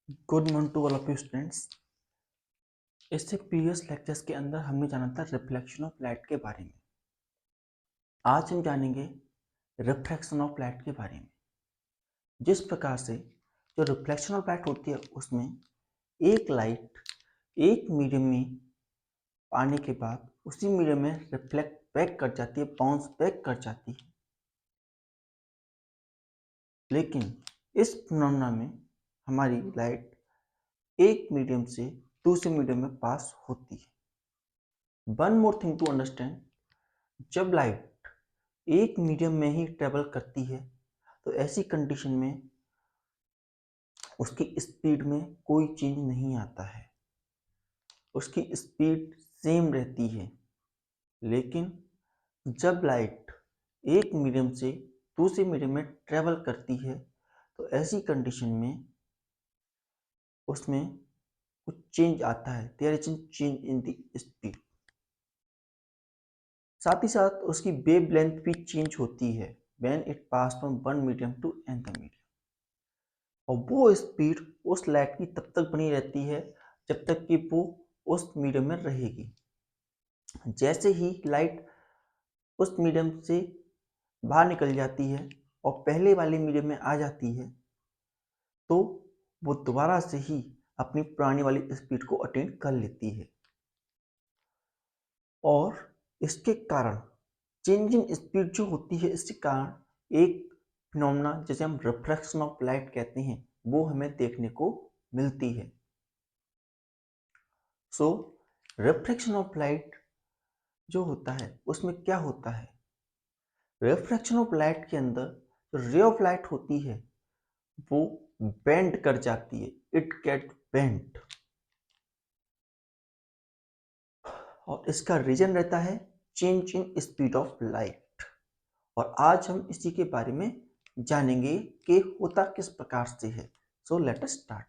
Good morning to all of you students. इससे previous lectures के अंदर हमने जाना था रिफ्लेक्शन ऑफ लाइट के बारे में। आज हम जानेंगे रिफ्रैक्शन ऑफ लाइट के बारे में। जिस प्रकार से जो रिफ्लेक्शन ऑफ लाइट होती है उसमें एक लाइट एक मीडियम में आने के बाद उसी मीडियम में रिफ्लेक्ट बैक कर जाती है, बाउंस बैक कर जाती है। लेकिन इस फिनोमेना में हमारी लाइट एक मीडियम से दूसरे मीडियम में पास होती है। One more thing to understand, जब लाइट एक मीडियम में ही ट्रेवल करती है तो ऐसी कंडीशन में उसकी स्पीड में कोई चेंज नहीं आता है, उसकी स्पीड सेम रहती है। लेकिन जब लाइट एक मीडियम से दूसरे मीडियम में ट्रेवल करती है तो ऐसी कंडीशन में उसमें कुछ चेंज आता है, there is change in the speed. साथ ही साथ उसकी वेव लेंथ भी चेंज होती है when it pass from one medium to another medium. और वो स्पीड उस लाइट की तब तक बनी रहती है जब तक कि वो उस मीडियम में रहेगी। जैसे ही लाइट उस मीडियम से बाहर निकल जाती है और पहले वाले मीडियम में आ जाती है तो वो दोबारा से ही अपनी पुरानी वाली स्पीड को अटेन कर लेती है। और इसके कारण चेंज इन स्पीड जो होती है, इसके कारण एक फिनोमेना जिसे हम रिफ्रैक्शन ऑफ लाइट कहते हैं वो हमें देखने को मिलती है। सो रिफ्रैक्शन ऑफ लाइट जो होता है उसमें क्या होता है, रिफ्रैक्शन ऑफ लाइट के अंदर जो रे ऑफ लाइट होती है वो बेंड कर जाती है, इट गेट बेंड। और इसका रीजन रहता है change in speed of light. और आज हम इसी के बारे में जानेंगे कि होता किस प्रकार से है। So let us start.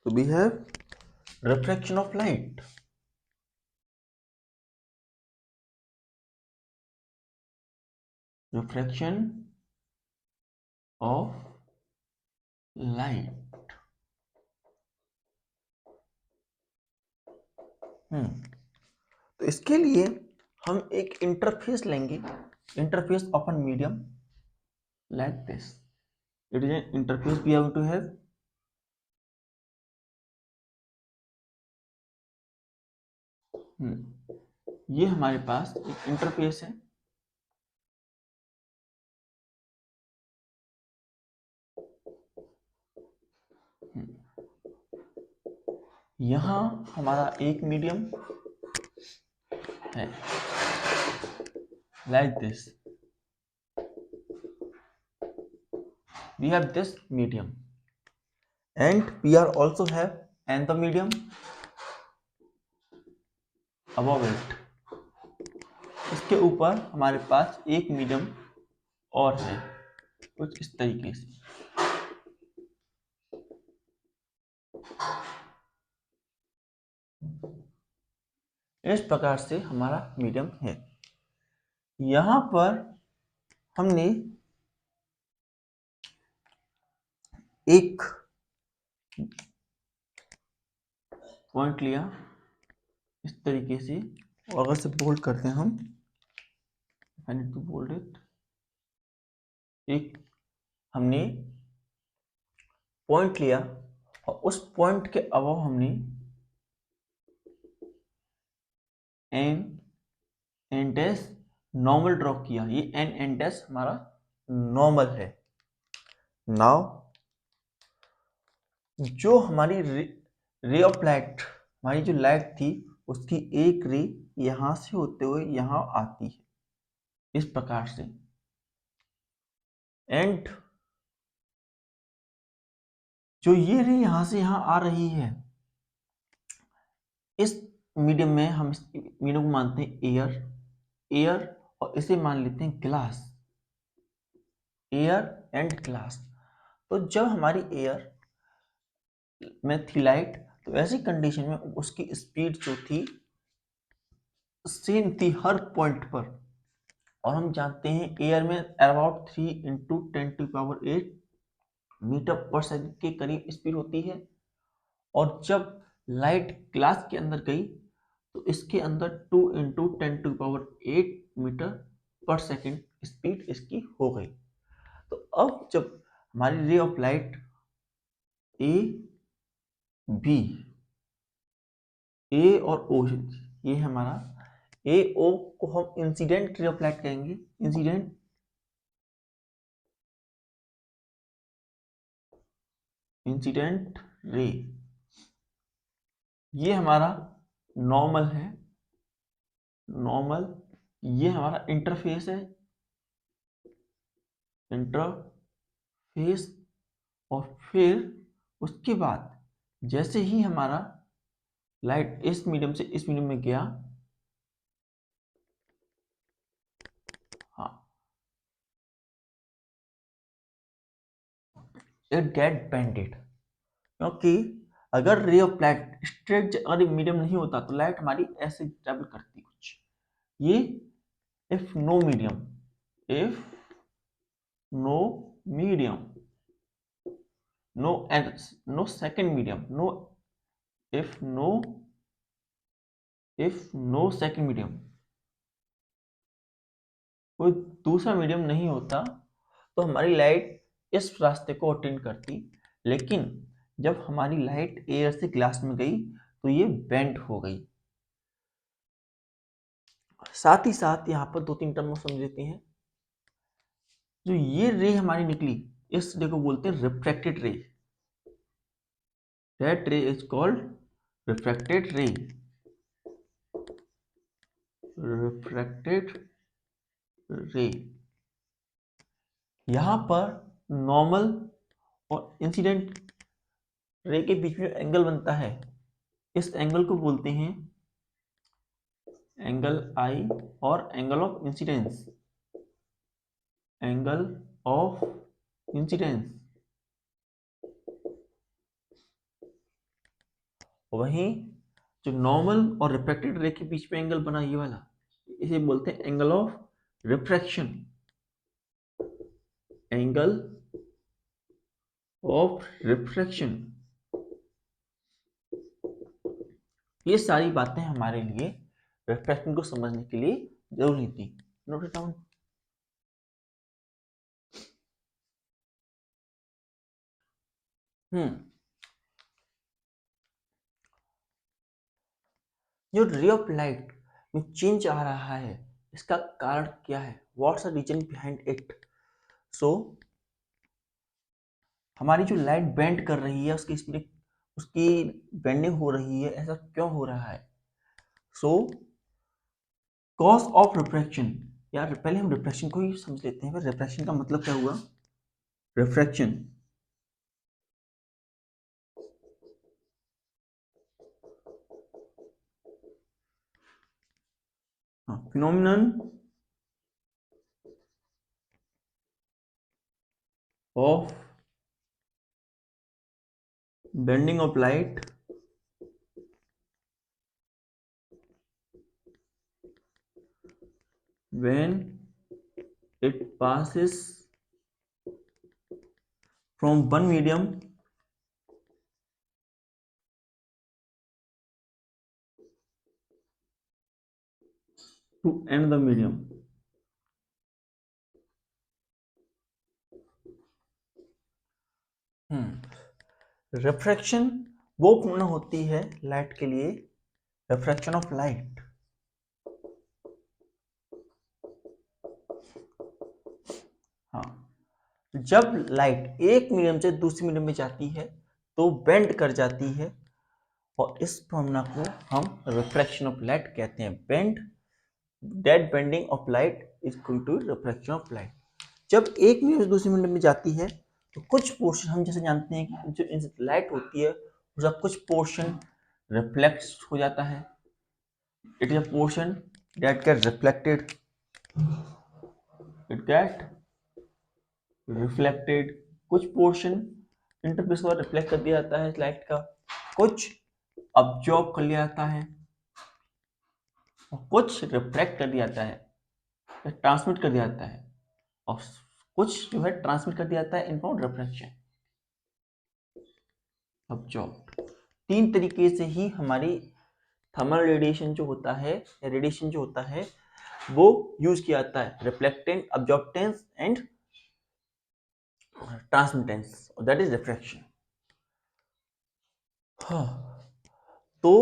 So we have refraction of light. Refraction of light. तो इसके लिए हम एक इंटरफेस लेंगे, interface of an medium like this. It is an interface we have to have. ये हमारे पास एक इंटरफेस है। यहाँ हमारा एक मीडियम है like this. We have this medium and we are also have another medium above it. इसके ऊपर हमारे पास एक मीडियम और है कुछ इस तरीके से। इस प्रकार से हमारा मीडियम है। यहाँ पर हमने एक पॉइंट लिया इस तरीके से, और अगर से बोल्ड करते हैं हम, I need to bold it, एक हमने पॉइंट लिया और उस पॉइंट के अबव हमने N N dash normal draw किया। ये एन एन डैश हमारा नॉर्मल है। नाउ जो हमारी रे ऑफ लाइट, हमारी जो लाइट थी उसकी एक रे यहां से होते हुए यहां आती है इस प्रकार से, एंड जो ये रे यहां से यहां आ रही है इस मीडियम में, हम इस मीडियम को मानते हैं एयर और इसे मान लेते हैं ग्लास, एयर एंड ग्लास। तो जब हमारी एयर में थी लाइट तो ऐसी कंडीशन में उसकी स्पीड जो थी सेम थी हर पॉइंट पर, और हम जानते हैं एयर में around 3 into 10⁸ metre per second के करीब स्पीड होती है। और जब लाइट ग्लास के अंदर गई तो इसके अंदर 2 into 10⁸ metre per second speed इसकी हो गई। तो अब जब हमारी ray of light A B, A और ओ, ये है हमारा ए ओ को हम इंसिडेंट रे ऑफ लाइट कहेंगे। इंसिडेंट रे, ये हमारा नॉर्मल है, नॉर्मल। ये हमारा इंटरफेस है, इंटरफेस। और फिर उसके बाद जैसे ही हमारा लाइट इस मीडियम से इस मीडियम में गया, हाँ, इट गेट बेंडेड। क्योंकि अगर रे ऑफ लाइट स्ट्रेट अगर मीडियम नहीं होता तो लाइट हमारी ऐसे ट्रेवल करती कुछ। ये if no medium, if no medium, no second medium, if no second medium, कोई दूसरा मीडियम नहीं होता तो हमारी लाइट इस रास्ते को अटेंड करती। लेकिन जब हमारी लाइट एयर से ग्लास में गई तो ये बेंड हो गई। साथ ही साथ यहाँ पर 2-3 टर्म समझ लेते हैं। जो ये रे हमारी निकली, इस रे को बोलते हैं रिफ्रैक्टेड रे। दैट रे इज कॉल्ड रिफ्रैक्टेड रे। रिफ्रैक्टेड रे। यहाँ पर नॉर्मल और इंसिडेंट रे के बीच में एंगल बनता है, इस एंगल को बोलते हैं एंगल आई और angle of incidence, angle of incidence. वहीं जो नॉर्मल और रिफ्रैक्टेड रे के बीच में एंगल बना ये वाला, इसे बोलते हैं angle of refraction, angle of refraction. ये सारी बातें हमारे लिए रिफ्रैक्शन को समझने के लिए जरूरी थी। Note it down. जो रे ऑफ लाइट में चेंज आ रहा है, इसका कारण क्या है? What's the reason behind it? So हमारी जो लाइट बेंड कर रही है, उसकी स्पीड, उसकी बेंडिंग हो रही है, ऐसा क्यों हो रहा है? Show cause of refraction. यार पहले हम रिफ्रैक्शन को ही समझ लेते हैं। रिफ्रैक्शन का मतलब क्या हुआ? Refraction, phenomenon of bending of light when it passes from one medium to another medium. Refraction वो पूर्ण होती है लाइट के लिए, रिफ्रैक्शन ऑफ लाइट। हाँ, जब लाइट एक मीडियम से दूसरे मीडियम में जाती है तो बेंड कर जाती है, और इस फॉर्मूला को हम रिफ्रैक्शन ऑफ लाइट कहते हैं। Bend, that bending of light is equal to refraction of light. जब एक मीडियम से दूसरे मीडियम में जाती है तो कुछ पोर्शन, हम जैसे जानते हैं कि जो लाइट होती है उसका कुछ पोर्शन रिफ्लेक्ट हो जाता है। It is a portion that get reflected, it get reflected. कुछ पोर्शन इंटरफेस पर रिफ्लेक्ट कर दिया जाता है लाइट का, कुछ अब्जॉर्ब कर लिया जाता है और कुछ रिफ्लेक्ट कर दिया जाता है। ट्रांसमिट कर दिया जाता है, और कुछ जो है ट्रांसमिट कर दिया जाता है इन फॉर्म रिफ्लेक्शन ऑब्जॉर्ब। 3 तरीके से ही हमारी थर्मल रेडिएशन जो होता है या रेडिएशन जो होता है वो यूज किया जाता है, reflectance, absorptance and transmittance, that is refraction. हाँ, तो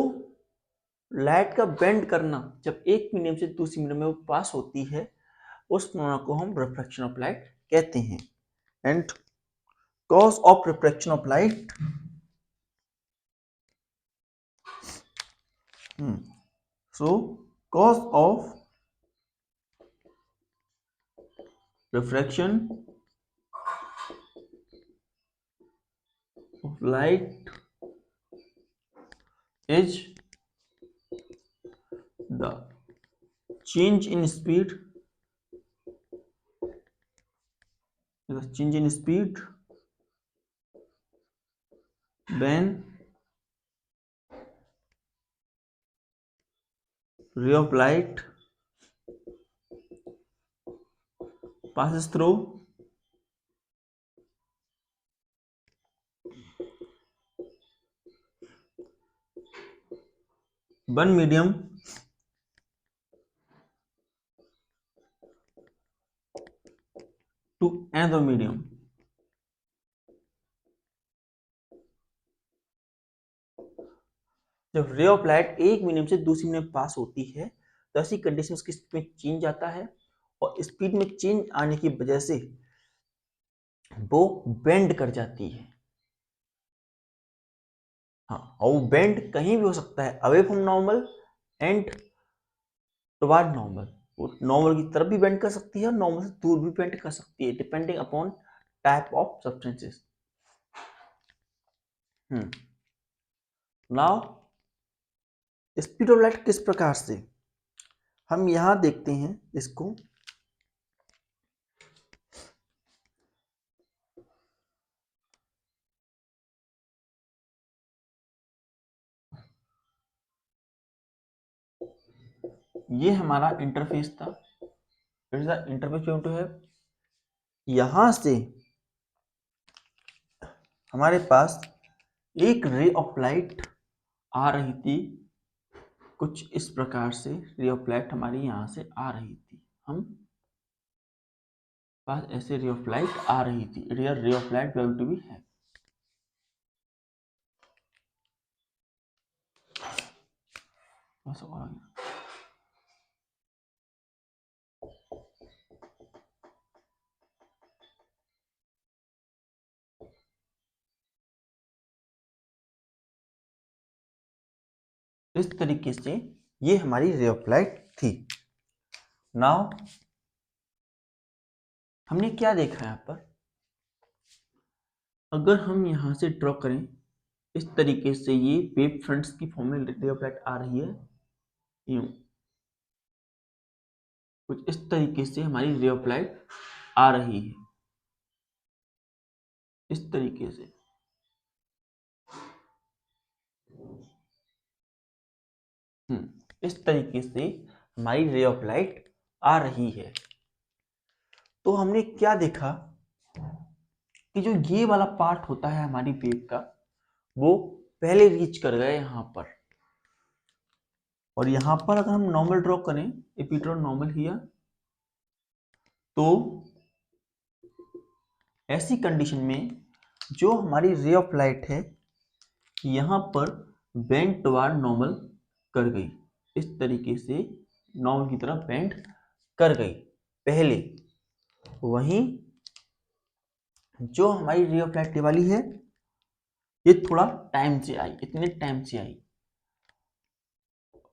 लाइट का बेंड करना जब एक मीडियम से दूसरी मीडियम में वो पास होती है, उस फेनोमेना को हम रिफ्रैक्शन ऑफ लाइट कहते हैं। And cause of refraction of light, so cause of refraction of light is the change in speed, when ray of light passes through one medium to another medium। जब ray of light एक medium से दूसरी medium पास होती है तो ऐसी condition उसकी speed में चेंज आता है, और स्पीड में चेंज आने की वजह से वो बेंड कर जाती है। हाँ, और वो बेंड कहीं भी हो सकता है, away from normal and toward normal. वो नॉर्मल की तरफ भी बेंड कर सकती है और नॉर्मल से दूर भी बेंड कर सकती है, depending upon type of substances. Now speed of light किस प्रकार से, हम यहां देखते हैं इसको। ये हमारा इंटरफेस था, इंटरफेस गोइंग टू है, यहां से हमारे पास एक रे ऑफ लाइट आ रही थी, कुछ इस प्रकार से रे ऑफ लाइट हमारी यहां से आ रही थी, हम पास ऐसे रे ऑफ लाइट आ रही थी, real ray of light going to be है। इस तरीके से ये हमारी रे ऑफ लाइट थी। नाउ हमने क्या देखा यहाँ पर, अगर हम यहाँ से ड्रॉ करें इस तरीके से, ये वेव फ्रंट्स की फॉर्म में रे ऑफ लाइट आ रही है, यूं कुछ इस तरीके से हमारी रे ऑफ लाइट आ रही है, इस तरीके से। इस तरीके से हमारी रे ऑफ लाइट आ रही है। तो हमने क्या देखा कि जो ये वाला पार्ट होता है हमारी वेव का, वो पहले रीच कर गए यहाँ पर, और यहाँ पर अगर हम नॉर्मल ड्रॉ करें, if we draw normal here, तो ऐसी कंडीशन में जो हमारी रे ऑफ लाइट है यहाँ पर बेंड टुवर्ड नॉर्मल कर गई, इस तरीके से नॉर्मल की तरफ बेंड कर गई पहले। वहीं जो हमारी रे ऑफ लाइट वाली है ये थोड़ा टाइम से आई, इतने टाइम से आई,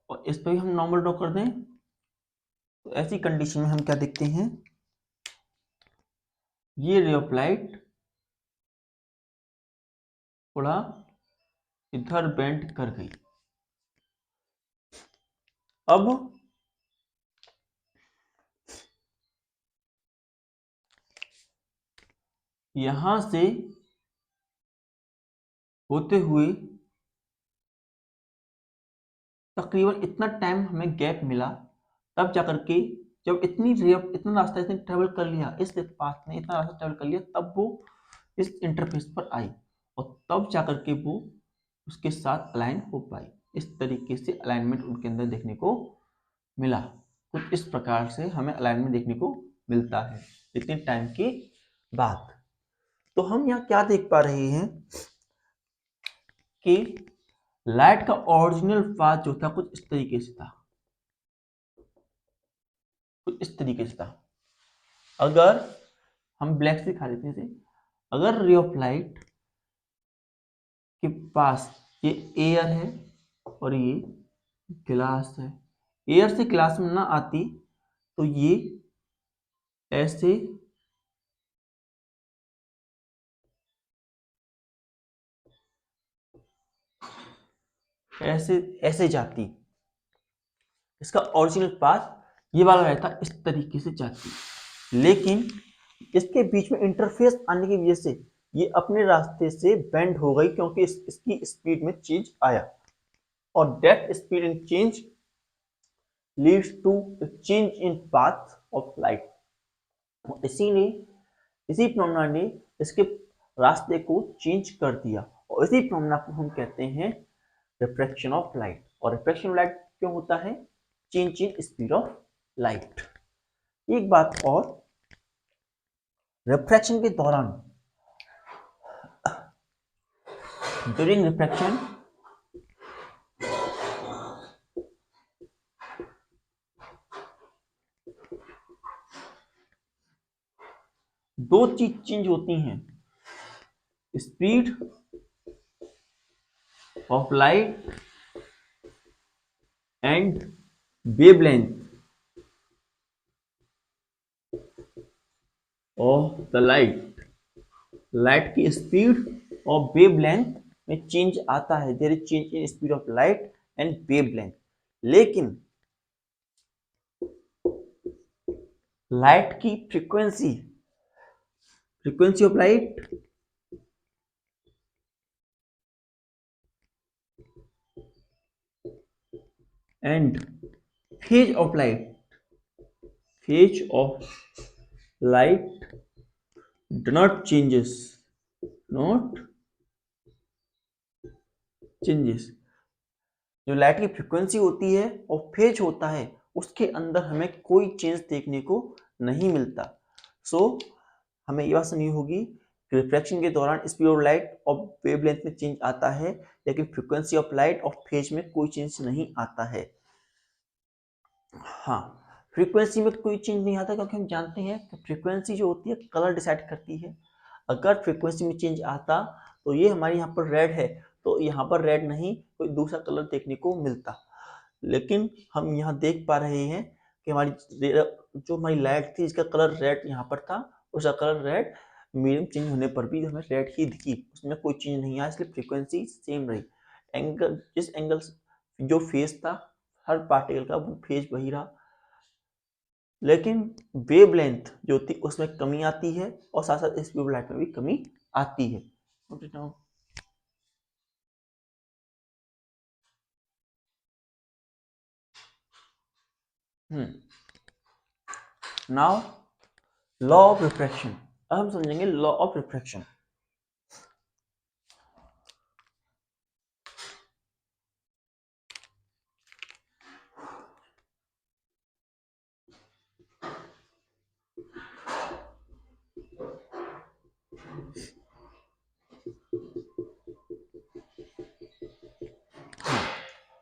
और इस पर भी हम नॉर्मल ड्रॉ कर दें, तो ऐसी कंडीशन में हम क्या देखते हैं, ये रे ऑफ लाइट थोड़ा इधर बेंड कर गई। अब यहां से होते हुए तकरीबन इतना टाइम हमें गैप मिला, तब जाकर के जब इतना रास्ता इसने ट्रेवल कर लिया, इस पाथ ने इतना रास्ता ट्रेवल कर लिया, तब वो इस इंटरफेस पर आई और तब जाकर के वो उसके साथ अलाइन हो पाई। इस तरीके से अलाइनमेंट उनके अंदर देखने को मिला। कुछ इस प्रकार से हमें अलाइनमेंट देखने को मिलता है इतने टाइम के बाद। तो हम यहाँ क्या देख पा रहे हैं कि लाइट का ओरिजिनल पाथ जो था कुछ इस तरीके से था, कुछ इस तरीके से था। अगर हम ब्लैक से दिखा देते हैं, अगर रे ऑफ लाइट के पास ये एयर है और ये ग्लास है, एयर से ग्लास में ना आती तो ये ऐसे ऐसे ऐसे जाती, इसका ओरिजिनल पाथ ये वाला रहता, इस तरीके से जाती। लेकिन इसके बीच में इंटरफेस आने की वजह से ये अपने रास्ते से बेंड हो गई, क्योंकि इसकी स्पीड में चेंज आया और that speed in change leads to change in path of light. इसी फिनोमेना ने इसके रास्ते को चेंज कर दिया और इसी फिनोमेना को हम कहते हैं रिफ्रैक्शन ऑफ लाइट। और रिफ्रैक्शन ऑफ लाइट क्यों होता है? Change in speed of light. एक बात और, रिफ्रैक्शन के दौरान, ड्यूरिंग रिफ्रैक्शन दो चीज चेंज होती हैं, speed of light and wavelength of the light. Light की स्पीड और वेवलेंथ में चेंज आता है, there is change in speed of light and wavelength. लेकिन लाइट की frequency of light and phase of light do not changes जो light की frequency होती है और फेज होता है, उसके अंदर हमें कोई चेंज देखने को नहीं मिलता। सो हमें ये बात समझनी होगी कि रिफ्रैक्शन के दौरान स्पीड ऑफ लाइट और वेवलेंथ में चेंज आता है, लेकिन फ्रीक्वेंसी ऑफ लाइट और फेज में कोई चेंज नहीं आता है। हाँ, फ्रीक्वेंसी में कोई चेंज नहीं आता क्योंकि हम जानते हैं कि फ्रीक्वेंसी जो होती है कलर डिसाइड करती है। अगर फ्रीक्वेंसी में चेंज आता तो ये हमारे यहाँ पर रेड है, तो यहाँ पर रेड नहीं कोई दूसरा कलर देखने को मिलता। लेकिन हम यहाँ देख पा रहे हैं कि जो हमारी लाइट थी इसका कलर रेड यहाँ पर था, उसका कलर रेड मीडियम चेंज होने पर भी हमें रेड ही दिखी, उसमें कोई चेंज नहीं आया, इसलिए फ्रीक्वेंसी सेम रही। जिस एंगल जो फेज था हर पार्टिकल का वो फेज वही रहा, लेकिन वेवलेंथ जो थी उसमें कमी आती है और साथ साथ स्पीड ऑफ लाइट में भी कमी आती है। Now law of refraction. अब हम समझेंगे law of refraction.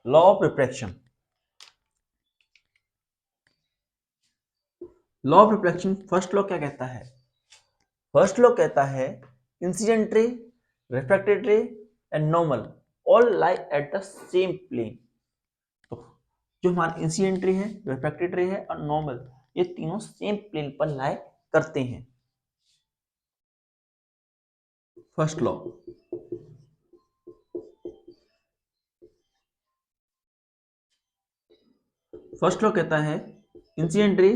Law of refraction, law of refraction first law क्या कहता है? फर्स्ट लॉ कहता है incident ray, refracted ray and normal all lie at the same plane. तो जो हमारा इंसिडेंट रे है, रिफ्रैक्टेड रे है और नॉर्मल, ये तीनों सेम प्लेन पर लाई करते हैं। फर्स्ट लॉ, फर्स्ट लॉ कहता है incident ray,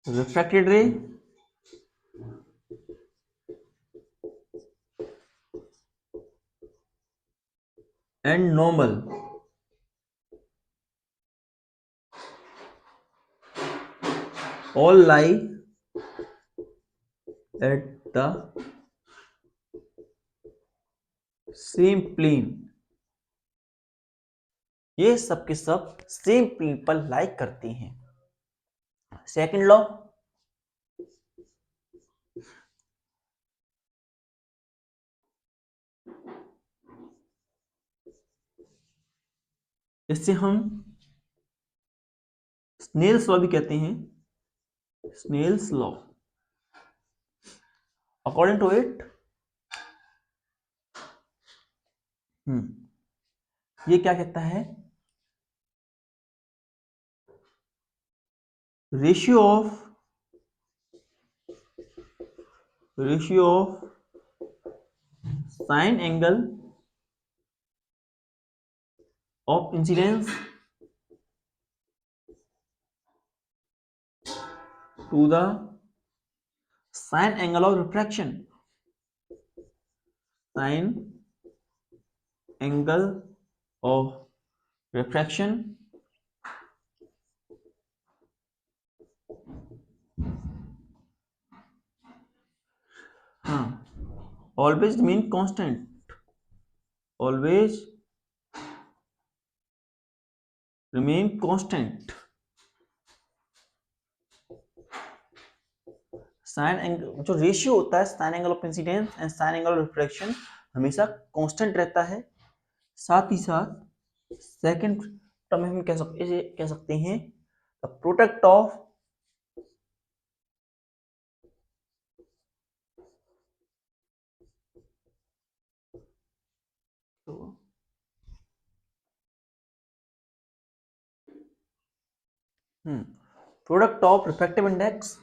refracted ray and normal all lie at the same plane। ये सब के सब सेम प्लेन पर लाई करते हैं। सेकंड लॉ, इससे हम स्नेल्स लॉ भी कहते हैं। Snell's law, according to it ये क्या कहता है, ratio of sine angle of incidence to the sine angle of refraction, sine angle of refraction always mean constant, always remain constant. Sine angle जो ratio होता है sine angle of incidence and sine angle of refraction हमेशा constant रहता है। साथ ही साथ second term में हम कह सकते हैं the product of product of refractive index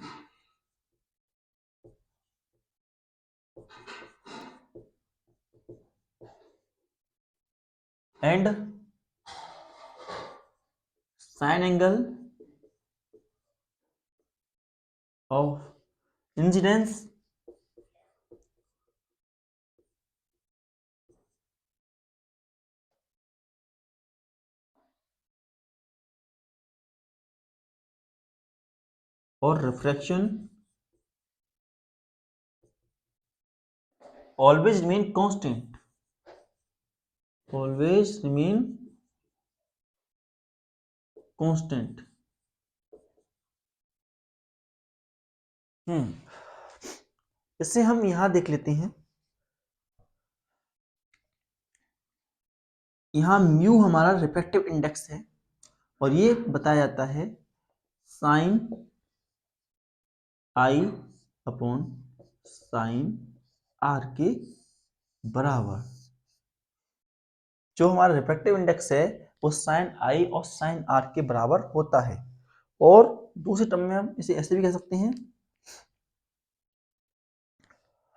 and sine angle of incidence और refraction always remain constant, always remain constant। इससे हम यहां देख लेते हैं, यहां म्यू हमारा रिफ्रैक्टिव इंडेक्स है और ये बताया जाता है sine I upon sine R के बराबर। जो हमारा रिफ्रैक्टिव इंडेक्स है वो साइन आई और साइन आर के बराबर होता है। और दूसरे टर्म में हम इसे ऐसे भी कह सकते हैं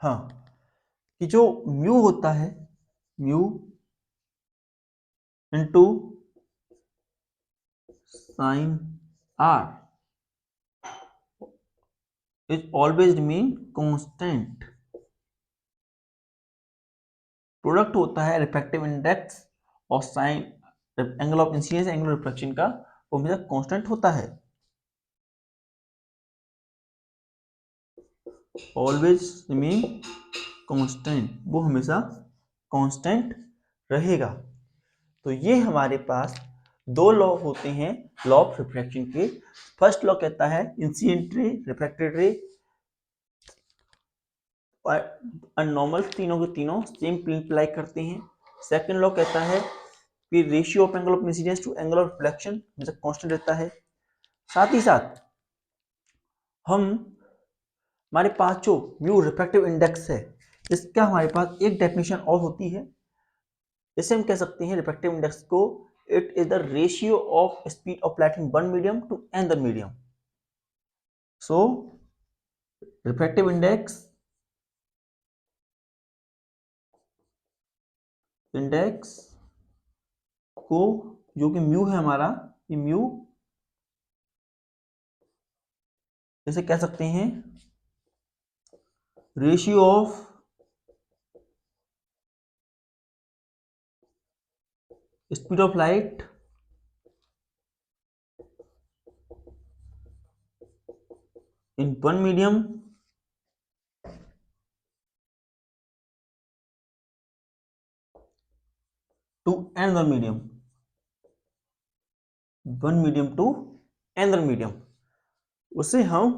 कि जो म्यू होता है, mu into sine R is always mean constant. Product होता है रिफ्रैक्टिव इंडेक्स और sine angle of incidence angle of reflection का, वो हमेशा कांस्टेंट होता है। ऑलवेज मीन कांस्टेंट, वो हमेशा कांस्टेंट रहेगा। तो ये हमारे पास दो लॉ होते हैं लॉ ऑफ रिफ्रैक्शन के। फर्स्ट लॉ कहता है इंसिडेंट रे, रिफ्रैक्टेड रे और नॉर्मल तीनों के तीनों सेम प्लेन पे लाई करते हैं। सेकंड लॉ कहता है कि ratio of angle of incidence to angle of reflection हमेशा कांस्टेंट रहता है। साथ ही साथ हमारे पास जो म्यू रिफ्रैक्टिव इंडेक्स है इसका हमारे पास एक डेफिनेशन और होती है। इसे हम कह सकते हैं रिफ्रैक्टिव इंडेक्स को, it is the ratio of speed of light in one medium to another medium. So refractive index को जो कि म्यू है हमारा, ये म्यू जैसे कह सकते हैं ratio of speed of light in one medium to another medium, one medium to another medium, उसे हम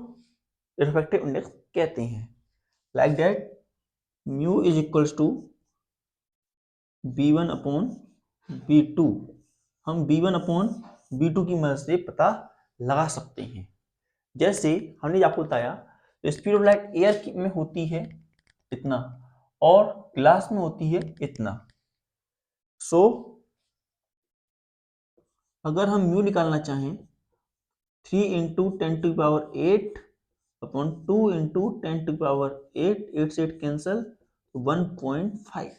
रिफ्रैक्टिव इंडेक्स कहते हैं। Like that mu is equals to b1 upon b2। हम b1 अपॉन b2 की मदद से पता लगा सकते हैं। जैसे हमने आपको बताया स्पीड ऑफ लाइट एयर में होती है इतना और ग्लास में होती है इतना। सो अगर हम म्यू निकालना चाहें 3 इंटू 10⁸ अपॉन 2 इंटू 10⁸, 8 से 8 कैंसल, 1.5।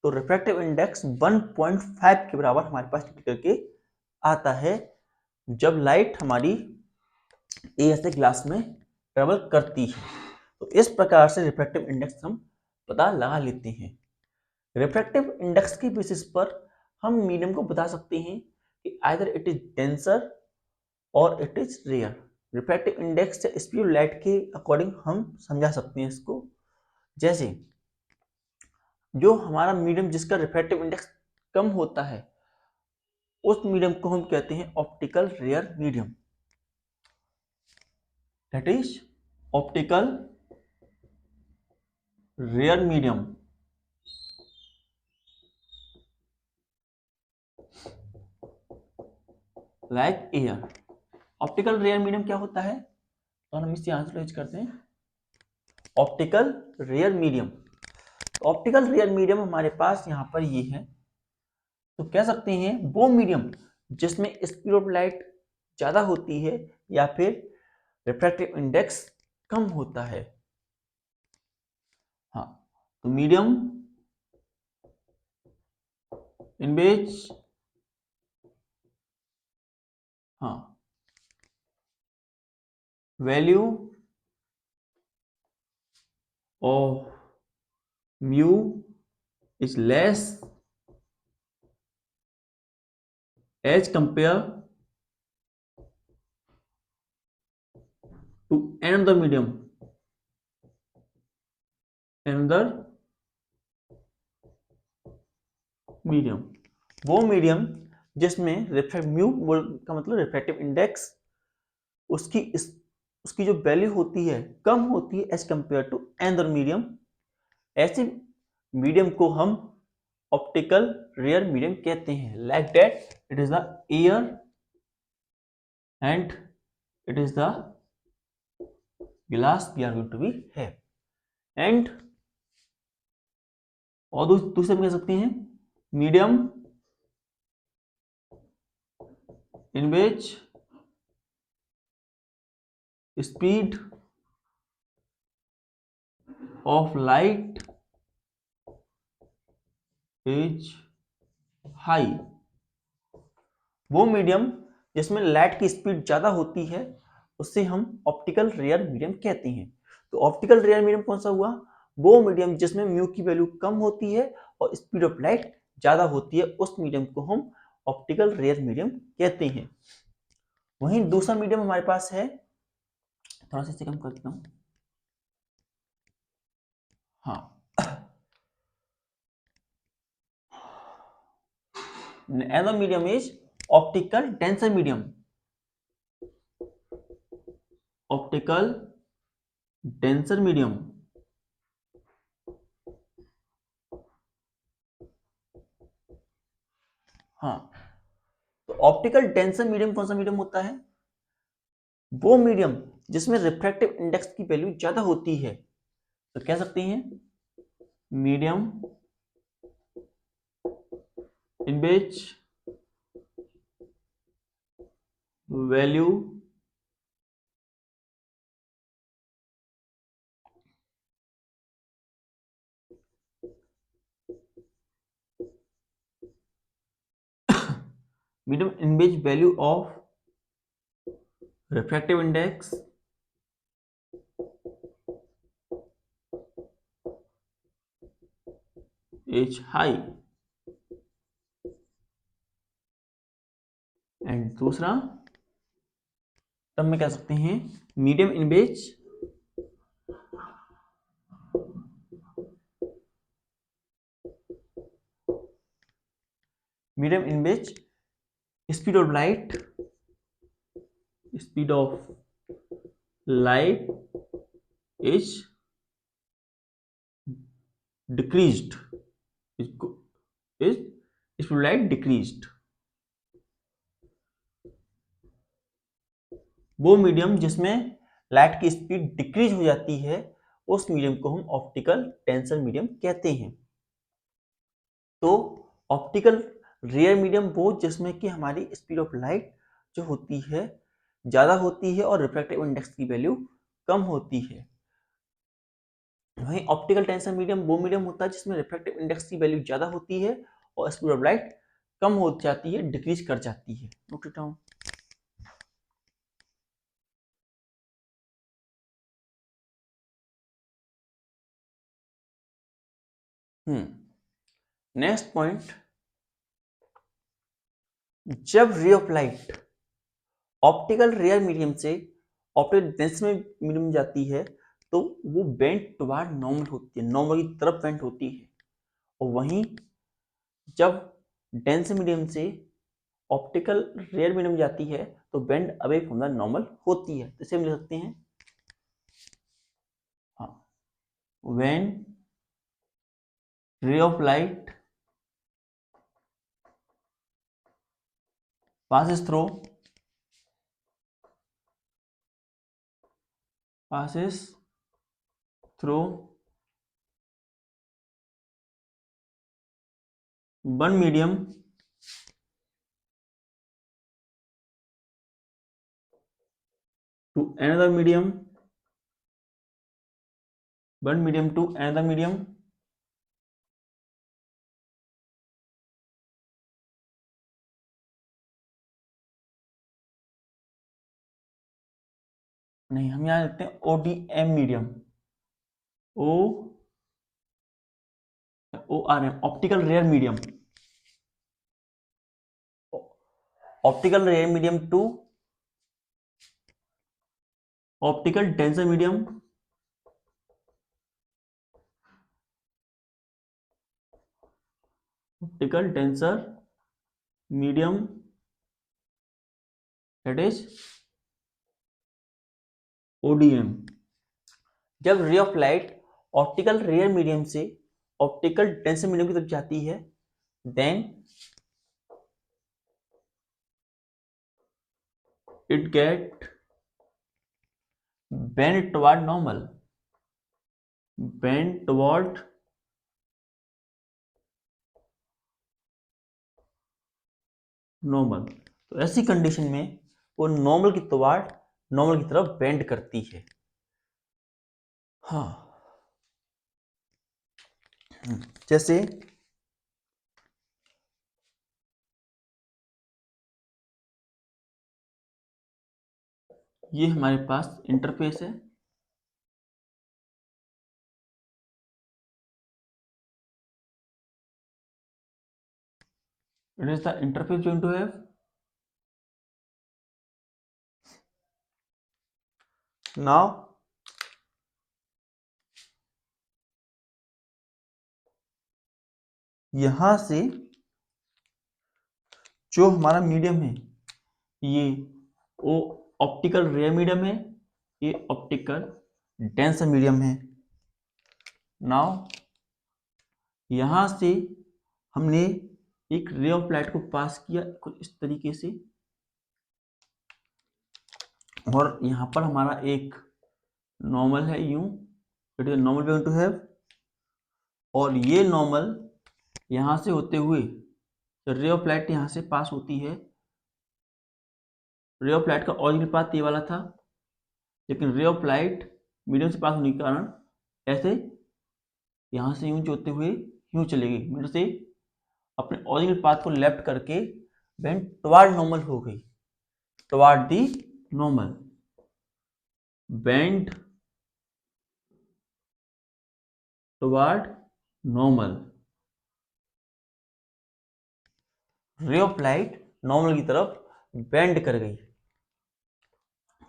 तो रिफ्रैक्टिव इंडेक्स 1.5 के बराबर हमारे पास निकल के आता है जब लाइट हमारी एयर से ग्लास में ट्रेवल करती है। तो इस प्रकार से रिफ्रैक्टिव इंडेक्स हम पता लगा लेते हैं। रिफ्रैक्टिव इंडेक्स के बेसिस पर हम मीडियम को बता सकते हैं कि आइदर इट इज डेंसर और it is rare. Refractive index या स्पीड ऑफ लाइट के अकॉर्डिंग हम समझा सकते हैं इसको। जैसे जो हमारा मीडियम जिसका रिफ्रैक्टिव इंडेक्स कम होता है उस मीडियम को हम कहते हैं optical rare medium. That is optical rare medium. Like air. Optical rare medium क्या होता है तो हम इससे आंसर करते हैं optical rare medium. Optical rare medium हमारे पास यहां पर ये है। तो कह सकते हैं वो मीडियम जिसमें स्पीड ऑफ लाइट ज्यादा होती है या फिर रिफ्रैक्टिव इंडेक्स कम होता है। हाँ, तो medium in which value of mu is less as compare to another medium, another medium. वो मीडियम जिसमें म्यू का मतलब रिफ्रैक्टिव इंडेक्स उसकी जो वैल्यू होती है कम होती है as compare to another medium. ऐसे मीडियम को हम ऑप्टिकल रेयर मीडियम कहते हैं। Like that it is the air and it is the glass we are going to be है। एंड और दूसरे में कह सकते हैं medium in which speed of light is high. वो मीडियम जिसमें लाइट की स्पीड ज्यादा होती है उससे हम ऑप्टिकल रेयर मीडियम कहते हैं। तो ऑप्टिकल रेयर मीडियम कौन सा हुआ? वो मीडियम जिसमें म्यू की वैल्यू कम होती है और स्पीड ऑफ लाइट ज्यादा होती है, उस मीडियम को हम ऑप्टिकल रेयर मीडियम कहते हैं। वहीं दूसरा मीडियम हमारे पास है, थोड़ा सा इसे कम कर देता हूं। हाँ, another medium is optical denser medium। Optical denser medium. हाँ, तो ऑप्टिकल डेंसर मीडियम कौन सा मीडियम होता है? वो मीडियम जिसमें रिफ्रैक्टिव इंडेक्स की वैल्यू ज्यादा होती है। तो कह सकते हैं medium in which value medium in which value of refractive index is high. And दूसरा टर्म में कह सकते हैं मीडियम इन बेच speed of light is decreased is speed of light decreased। वो मीडियम जिसमें लाइट की स्पीड डिक्रीज हो जाती है उस मीडियम को हम ऑप्टिकल टेंसर मीडियम कहते हैं। तो ऑप्टिकल रेयर मीडियम वो जिसमें कि हमारी स्पीड ऑफ लाइट जो होती है ज़्यादा होती है और रिफ्रैक्टिव इंडेक्स की वैल्यू कम होती है। वहीं ऑप्टिकल टेंसर मीडियम वो मीडियम होता है जिसमें रिफ्रैक्टिव इंडेक्स की वैल्यू ज़्यादा होती है और स्पीड ऑफ लाइट कम हो जाती है, डिक्रीज कर जाती है। Note it down. Next point, जब ray of light optical rare medium से ऑप्टिकल डेंस मीडियम में जाती है तो वो बेंट टुवार्ड नॉर्मल होती है, नॉर्मल की तरफ बेंट होती है। और वहीं जब डेंस मीडियम से ऑप्टिकल रेयर मीडियम में जाती है तो bend away from the normal होती है। इसे हम लिख सकते हैं when ray of light passes through one medium to another medium, one medium to another medium, नहीं हम यहाँ लिखते हैं ODM medium, ORM optical rare medium, optical rare medium to optical denser medium, optical denser medium that is ODM। जब ray of light optical rare medium से optical denser medium की तरफ जाती है then it get bend toward normal, bend toward normal। तो ऐसी condition में वो नॉर्मल की तरफ बेंड करती है। हाँ जैसे ये हमारे पास इंटरफेस है, it is the interface going to have now यहां से जो हमारा मीडियम है ये वो ऑप्टिकल रेयर मीडियम है, ये ऑप्टिकल डेंसर मीडियम है। नाउ यहां से हमने एक रे ऑफ लाइट को पास किया कुछ इस तरीके से और यहाँ पर हमारा एक नॉर्मल है यूं, it is normal going to have, और ये नॉर्मल यहाँ से होते हुए रे ऑफ लाइट यहाँ से पास होती है। रे ऑफ लाइट का ओरिजिनल पाथ ये वाला था लेकिन रे ऑफ लाइट मीडियम से पास होने के कारण ऐसे यहाँ से यूं होते हुए यूं चलेगी, मीडियम से अपने ओरिजिनल पाथ को लेफ्ट करके बेंड टुवार्ड नॉर्मल हो गई, toward the normal, bend toward normal. रे ऑफ लाइट नॉर्मल की तरफ बेंड कर गई।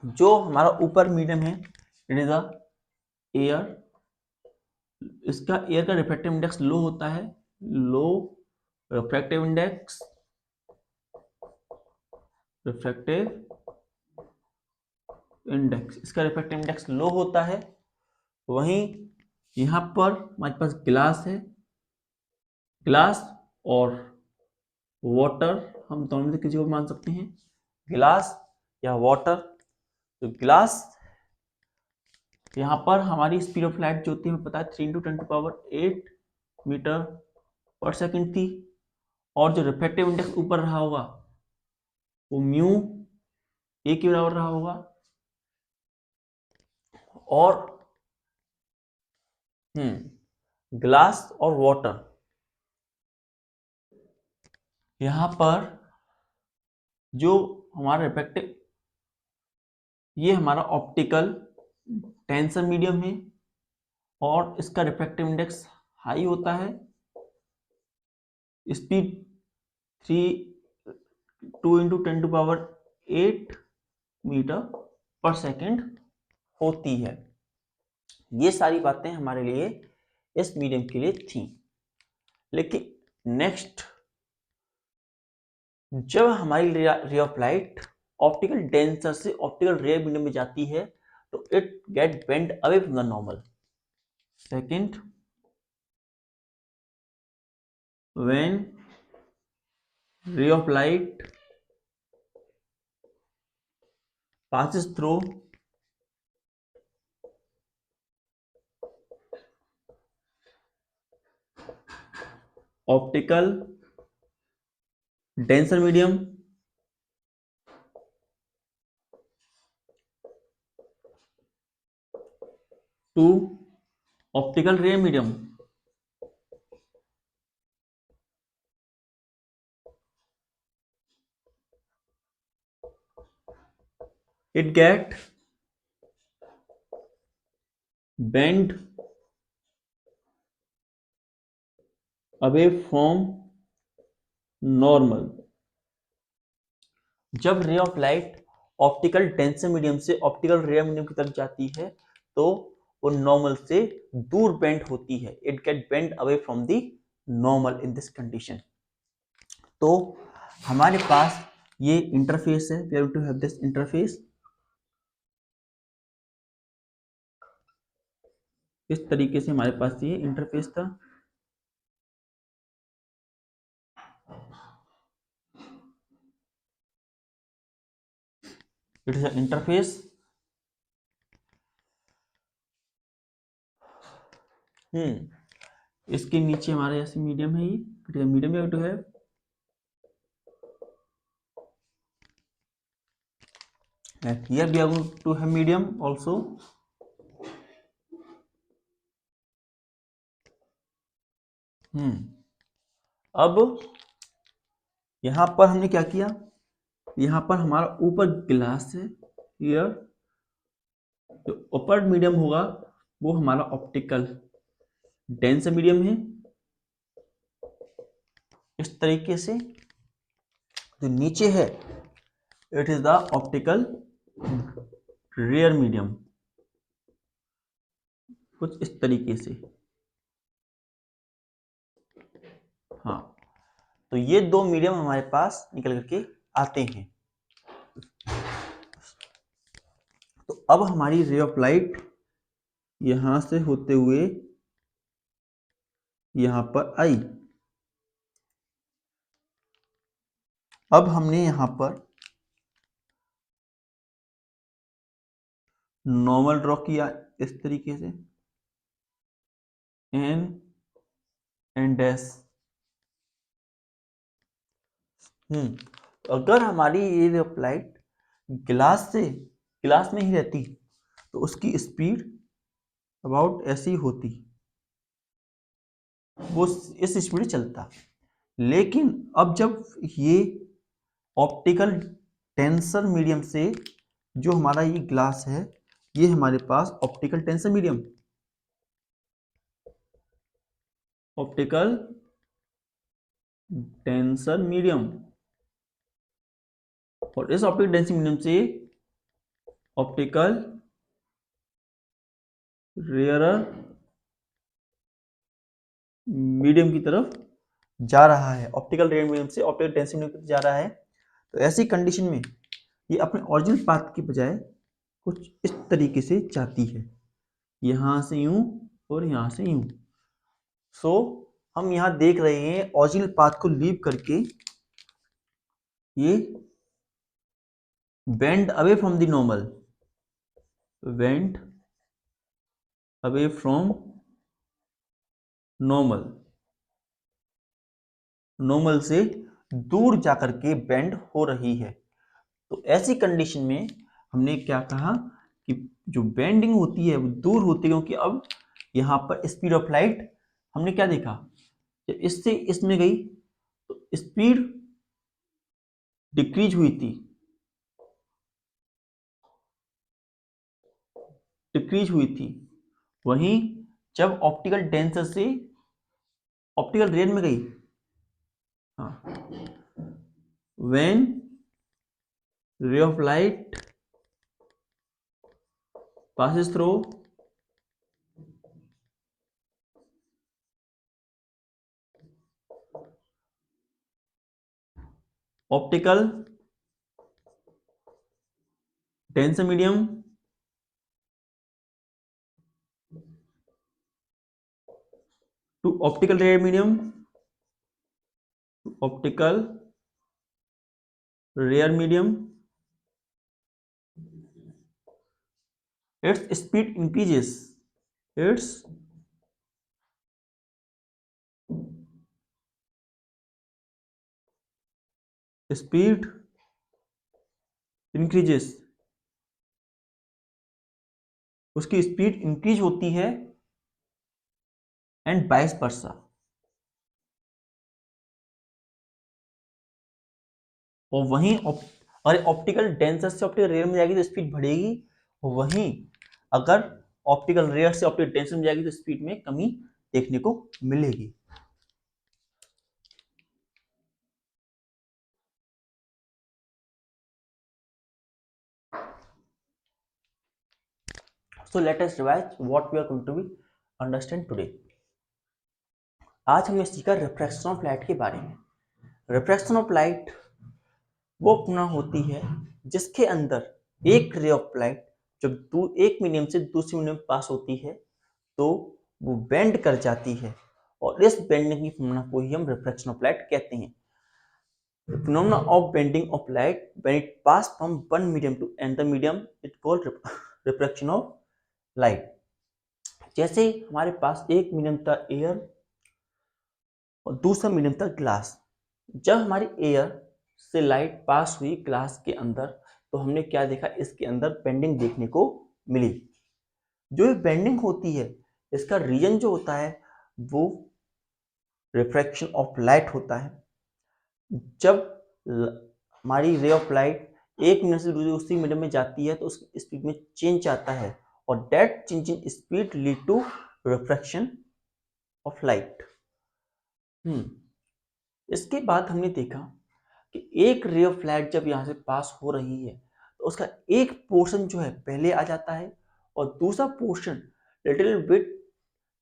जो हमारा ऊपर मीडियम है इट इज द एयर, इसका एयर का रिफ्रैक्टिव इंडेक्स लो होता है, लो रिफ्रैक्टिव इंडेक्स, इसका रिफ्रैक्टिव इंडेक्स लो होता है। वहीं यहां पर हमारे पास ग्लास है, ग्लास और वाटर हम दोनों में से किसी को भी मान सकते हैं, ग्लास या वाटर। तो ग्लास यहाँ पर हमारी स्पीड ऑफ लाइट जो होती है हमें पता है 3 × 10⁸ मीटर पर सेकंड थी, और जो रिफ्रैक्टिव इंडेक्स ऊपर रहा होगा वो म्यू ए के बराबर रहा होगा। और ग्लास और वाटर, यहाँ पर जो हमारा रिफ्रैक्टिव, ये हमारा ऑप्टिकल टेंसर मीडियम है और इसका रिफ्रैक्टिव इंडेक्स हाई होता है, स्पीड 2 × 10⁸ मीटर पर सेकंड होती है। ये सारी बातें हमारे लिए इस मीडियम के लिए थी। लेकिन नेक्स्ट, जब हमारी ray of light optical denser से ऑप्टिकल रेयर मीडियम में जाती है तो it get bend away from the normal. Second, when ray of light passes through optical denser medium to optical ray medium, it get bent away from normal। जब ray of light optical denser medium से optical rare medium की तरफ जाती है तो वो normal से दूर बेंड होती है, it get bend away from the normal in this condition. तो हमारे पास ये इंटरफेस है, we have to have this interface. इस तरीके से हमारे पास ये इंटरफेस था। It is interface. इसके नीचे हमारे ऐसे मीडियम है, ये medium we have to have. And here we are going to have medium also। अब यहां पर हमने क्या किया, यहां पर हमारा ऊपर ग्लास है, हियर जो ऊपर मीडियम होगा वो हमारा ऑप्टिकल डेंस मीडियम है। इस तरीके से जो नीचे है it is the optical rare medium, कुछ इस तरीके से। हाँ, तो ये दो मीडियम हमारे पास निकल करके आते हैं। तो अब हमारी रे ऑफ लाइट यहां से होते हुए यहां पर आई। अब हमने यहां पर नॉर्मल ड्रॉ किया इस तरीके से, एन एंड डैश। अगर हमारी ये रे ऑफ लाइट ग्लास में ही रहती तो उसकी स्पीड अबाउट ऐसी होती, वो इस स्पीड चलता। लेकिन अब जब ये ऑप्टिकल टेंसर मीडियम से जो हमारा ये ग्लास है, ये हमारे पास optical denser medium, optical denser medium और इस ऑप्टिकल डेंसिटी मीडियम से ऑप्टिकल रेयरर मीडियम की तरफ जा रहा है, ऑप्टिकल रेयर मीडियम से ऑप्टिकल डेंसिटी मीडियम की तरफ जा रहा है। तो ऐसी कंडीशन में ये अपने ओरिजिनल पाथ के बजाय कुछ इस तरीके से जाती है, यहां से यूं और यहां से यूं। सो हम यहां देख रहे हैं ओरिजिनल पाथ को लीव करके ये bend away from the normal, went away from normal, normal से दूर जाकर के बेंड हो रही है। तो ऐसी कंडीशन में हमने क्या कहा कि जो बेंडिंग होती है वो दूर होती है, क्योंकि अब यहां पर स्पीड ऑफ लाइट हमने क्या देखा, जब इससे इसमें गई तो स्पीड डिक्रीज हुई थी, वहीं जब ऑप्टिकल डेंसर से ऑप्टिकल रेयर में गई, हाँ, when ray of light passes through optical denser medium to optical rare medium to optical rare medium, its speed increases, its speed increases, उसकी स्पीड इंक्रीज होती है एंड वाइस वर्सा। और वहीं अगर ऑप्टिकल डेंसर से ऑप्टिकल रेयर में जाएगी तो स्पीड बढ़ेगी, और वहीं अगर ऑप्टिकल रेयर से ऑप्टिकल डेंसर में जाएगी तो स्पीड में कमी देखने को मिलेगी। So let us revise what we are going to be understand today. आज हमने सीखा रिफ्रैक्शन ऑफ लाइट के बारे में। रिफ्रैक्शन ऑफ लाइट वो पुनः होती है जिसके अंदर एक रे ऑफ लाइट जब एक मीडियम से दूसरे मीडियम पास होती है तो वो बेंड कर जाती है, और इस बेंडिंग की फिनोमेना को ही हम रिफ्रैक्शन ऑफ लाइट कहते हैं। The phenomena of bending of light when it pass from one medium to another medium it called refraction of light। जैसे हमारे पास एक मीडियम था एयर और दूसरा मीडियम था ग्लास। जब हमारी एयर से लाइट पास हुई ग्लास के अंदर तो हमने क्या देखा, इसके अंदर बेंडिंग देखने को मिली। जो ये बेंडिंग होती है इसका रीजन जो होता है वो रिफ्रैक्शन ऑफ लाइट होता है। जब हमारी रे ऑफ लाइट एक मीडियम से दूसरी मीडियम में जाती है तो उसकी स्पीड में चेंज आता है, और that change in speed lead to refraction of light. इसके बाद हमने देखा कि एक रे ऑफ लाइट जब यहाँ से पास हो रही है तो उसका एक पोर्शन जो है पहले आ जाता है और दूसरा पोर्शन लिटिल बिट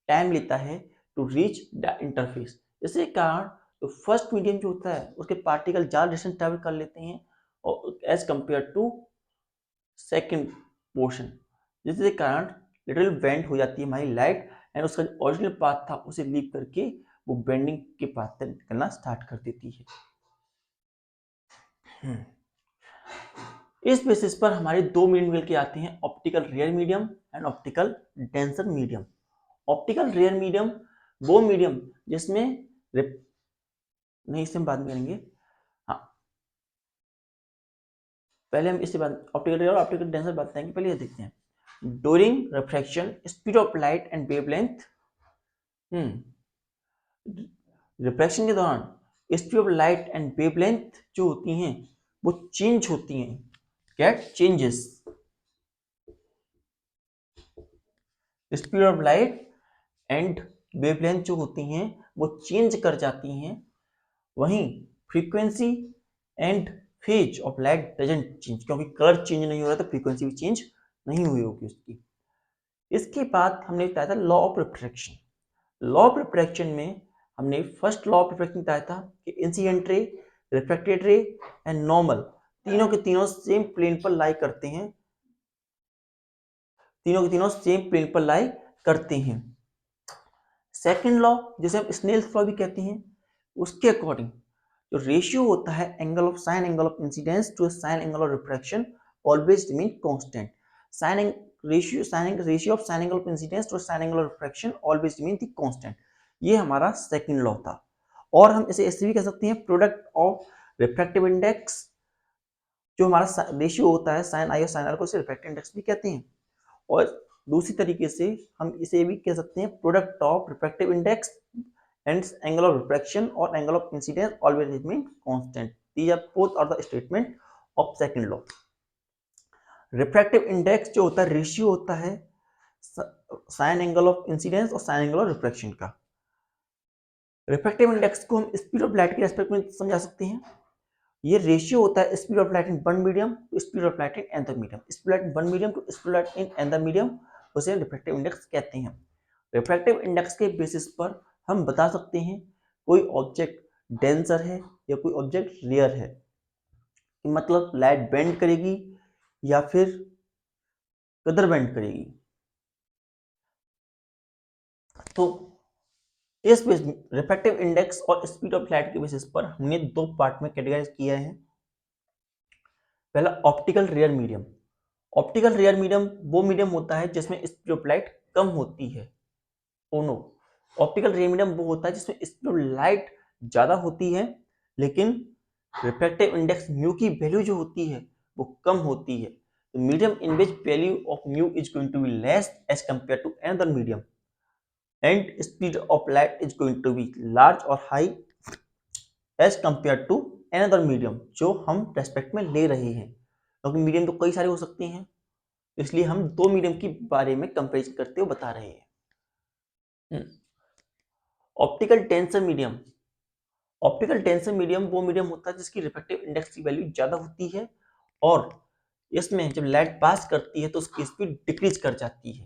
टाइम लेता है टू रीच द इंटरफेस। इसके कारण तो फर्स्ट मीडियम जो होता है उसके पार्टिकल ज़्यादा डिस्टेंस ट्रैवल कर लेते हैं और as compare to second portion, जिसके कारण लिटिल बेंड हो जाती है हमारी लाइट एंड उसका जो ओरिजिनल पाथ था उसे लीव करके वो बेंडिंग के पाथ तक निकलना स्टार्ट कर देती है। इस बेसिस पर हमारे दो मीडियम मिल के आते हैं, optical rare medium and optical denser medium. Optical rare medium वो मीडियम जिसमें नहीं, इससे हम बात में करेंगे। हाँ, पहले हम इससे बात ऑप्टिकल रेयर और ऑप्टिकल डेंसर बात करेंगे। पहले ये देखते हैं during refraction speed of light and wavelength. Refraction के दौरान speed of light and wavelength जो होती हैं वो चेंज होती हैं। Get changes, speed of light and wavelength जो होती हैं वो चेंज कर जाती हैं। वहीं frequency and phase of light doesn't change, क्योंकि कलर चेंज नहीं हो रहा तो फ्रीक्वेंसी भी चेंज नहीं हुई होगी उसकी। इसके बाद हमने बताया था law of refraction. Law of refraction में हमने फर्स्ट लॉ ऑफ रिफ्रैक्शन बताया था कि incident ray, refracted ray and normal तीनों के तीनों सेम प्लेन पर लाई करते हैं, तीनों के तीनों सेम प्लेन पर लाई करते हैं। सेकंड लॉ, जिसे हम स्नेल्स लॉ भी कहते हैं, उसके अकॉर्डिंग जो रेशियो होता है angle of sine angle of incidence to sine angle of refraction always remain constant. Sine ratio of sine angle of incidence to sine angle of refraction always remain the constant. ये हमारा second law था। और हम इसे ऐसे भी कह सकते हैं प्रोडक्ट ऑफ रिफ्रैक्टिव इंडेक्स, जो हमारा रेशियो होता है साइन आई और साइन आर को, इसे रिफ्रैक्टिव इंडेक्स भी कहते हैं। और दूसरी तरीके से हम इसे भी कह सकते हैं product of refractive index and angle of refraction और angle of incidence always remain constant. These are both are the statement of second law. Refractive index जो होता है रेशियो होता है साइन एंगल ऑफ इंसिडेंस और साइन एंगल ऑफ रिफ्रैक्शन का। Refractive index को हम स्पीड ऑफ लाइट के रेस्पेक्ट में समझा सकते हैं। ये रेशियो होता है speed of light in one medium to speed of light in another medium. Speed light in one medium to speed light in another medium, उसे रिफ्रैक्टिव इंडेक्स कहते हैं। रिफ्रैक्टिव इंडेक्स के बेसिस पर हम बता सकते हैं कोई ऑब्जेक्ट डेंसर है या कोई ऑब्जेक्ट रेयर है, मतलब लाइट बेंड करेगी या फिर कदर बेंड करेगी। तो इस रिफ्रैक्टिव इंडेक्स और स्पीड ऑफ लाइट के बेसिस पर हमने दो पार्ट में कैटेगराइज किया है। पहला optical rare medium. Optical rare medium वो मीडियम होता है जिसमें स्पीड ऑफ लाइट कम होती है। नो, ऑप्टिकल रेयर मीडियम वो होता है जिसमें स्पीड ऑफ लाइट ज्यादा होती है लेकिन रिफ्रैक्टिव इंडेक्स म्यू की वैल्यू जो होती है वो कम होती है। तो medium in which value of mu is going to be less as compare to another medium and speed of light is going to be large और high as compare to another medium जो हम respect में ले रहे हैं, क्योंकि medium तो कई सारे हो सकते हैं, इसलिए हम दो मीडियम के बारे में कंपेरिजन करते हुए बता रहे हैं। Optical denser medium. Optical denser medium वो मीडियम होता है जिसकी रिफ्रैक्टिव इंडेक्स की वैल्यू ज्यादा होती है और इसमें जब लाइट पास करती है तो उसकी स्पीड डिक्रीज कर जाती है।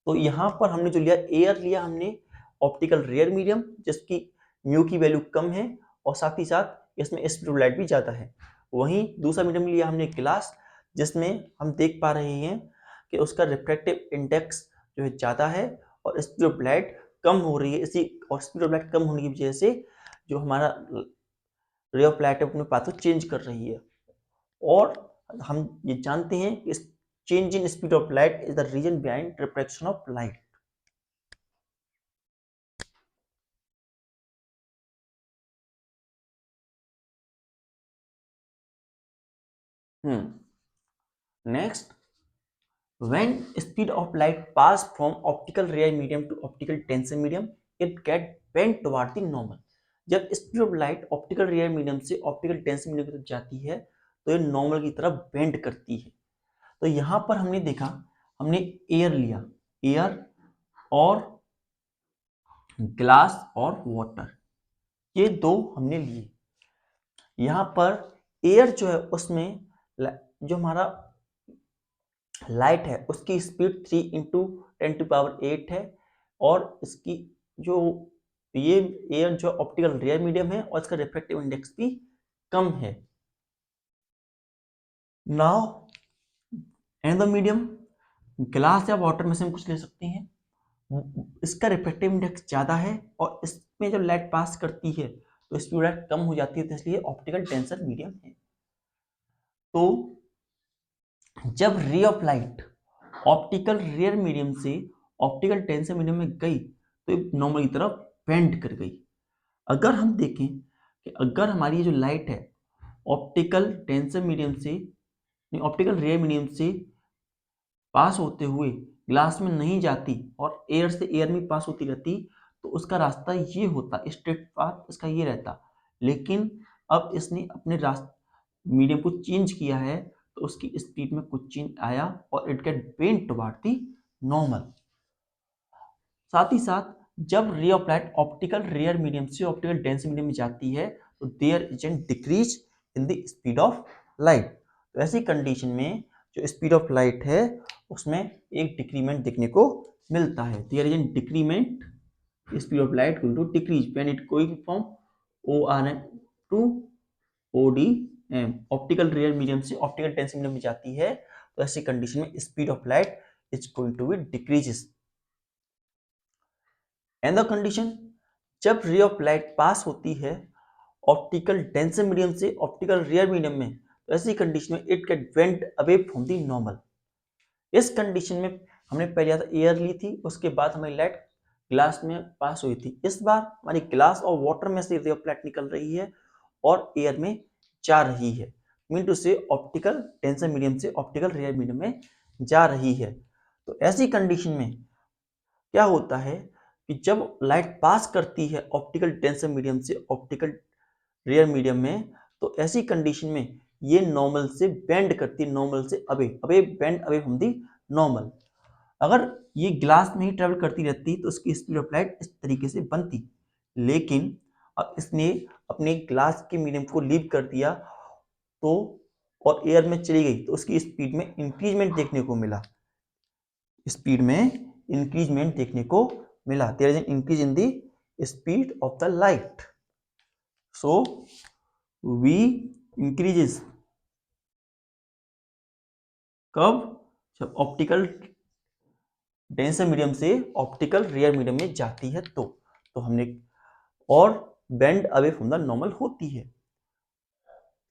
तो यहाँ पर हमने जो लिया एयर लिया हमने ऑप्टिकल रेयर मीडियम जिसकी म्यू की वैल्यू कम है और साथ ही साथ इसमें स्पीड ऑफ लाइट भी ज्यादा है। वहीं दूसरा मीडियम लिया हमने ग्लास, जिसमें हम देख पा रहे हैं कि उसका रिफ्रैक्टिव इंडेक्स जो है ज़्यादा है और स्पीड ऑफ लाइट कम हो रही है। इसी और स्पीड ऑफ लाइट कम होने की वजह से जो हमारा रे ऑफ लाइट है अपने पाथ को चेंज कर रही है। और हम ये जानते हैं कि change in speed of light is the reason behind refraction of light. Next, when speed of light pass from optical rare medium to optical tensor medium it get bent toward the normal। जब speed of light optical rare medium से optical denser medium की तरफ जाती है तो ये normal की तरफ बेंड करती है। तो यहाँ पर हमने देखा, हमने एयर लिया, एयर और ग्लास और वाटर, ये दो हमने लिए। यहाँ पर एयर जो है उसमें जो हमारा लाइट है उसकी स्पीड 3 इंटू 10⁸ है और इसकी जो ये एयर जो ऑप्टिकल रेयर मीडियम है और इसका रिफ्रैक्टिव इंडेक्स भी कम है। नाउ एनदर मीडियम ग्लास या वाटर में से हम कुछ ले सकते हैं, इसका रिफ्रैक्टिव इंडेक्स ज़्यादा है और इसमें जब लाइट पास करती है तो स्पीड लाइट कम हो जाती है, तो इसलिए ऑप्टिकल टेंसर मीडियम है। तो जब ray of light optical rare medium से ऑप्टिकल टेंसर मीडियम में गई तो नॉर्मल की तरफ बेंड कर गई। अगर हम देखें कि अगर हमारी जो लाइट है ऑप्टिकल टेंसर मीडियम से ऑप्टिकल रेयर मीडियम से पास होते हुए ग्लास में नहीं जाती और एयर से एयर में पास होती रहती तो उसका रास्ता ये होता, स्ट्रेट पाथ इसका ये रहता। लेकिन अब इसने अपने रास्ते मीडियम को चेंज किया है तो उसकी स्पीड में कुछ चेंज आया और it get bent toward the normal. साथ ही साथ जब ray of light optical rare medium से ऑप्टिकल डेंस मीडियम में जाती है तो there is an decrease in the speed of light. तो ऐसी कंडीशन में जो स्पीड ऑफ लाइट है उसमें एक डिक्रीमेंट देखने को मिलता है। There is an decrement speed of light going to decrease when it going from ORM to ODM, optical rare medium से ऑप्टिकल डेंस मीडियम में जाती है। तो ऐसी कंडीशन में speed of light is going to be decreases. And the condition, जब ray of light pass होती है ऑप्टिकल डेंस मीडियम से ऑप्टिकल रेयर मीडियम में, तो ऐसी कंडीशन में it get bent away from the normal. इस कंडीशन में हमने पहले एयर ली थी, उसके बाद हमारी लाइट ग्लास में पास हुई थी। इस बार हमारी ग्लास और वाटर में से रे ऑफ लाइट निकल रही है और एयर में जा रही है, मीन टू से ऑप्टिकल डेंस मीडियम से ऑप्टिकल रेयर मीडियम में जा रही है। तो ऐसी कंडीशन में क्या होता है कि जब लाइट पास करती है ऑप्टिकल डेंस मीडियम से ऑप्टिकल रेयर मीडियम में, तो ऐसी कंडीशन में ये नॉर्मल से बेंड करती है, नॉर्मल से away bend away from the normal. अगर ये ग्लास में ही ट्रेवल करती रहती तो उसकी स्पीड ऑफ लाइट इस तरीके से बनती, लेकिन अब इसने अपने ग्लास के मीडियम को लीव कर दिया तो और एयर में चली गई, तो उसकी स्पीड में इंक्रीजमेंट देखने को मिला, स्पीड में इंक्रीजमेंट देखने को मिला। There is an increase in the speed of the light. So V increases कब, जब ऑप्टिकल डेंस मीडियम से ऑप्टिकल रेयर मीडियम में जाती है तो हमने और bend away from the normal होती है।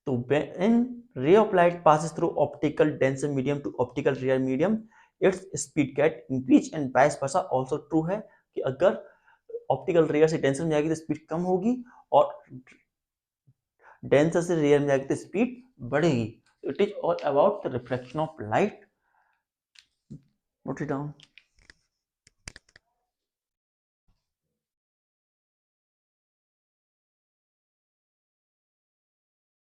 तो when ray of light passes through optical dense medium to optical rare medium, its speed get increase and vice versa also true है कि अगर ऑप्टिकल रेयर से डेंसर में जाएगी तो स्पीड कम होगी और डेंसर से रेयर में जाएगी तो स्पीड बढ़ेगी। It is all about the reflection of light. Note it down.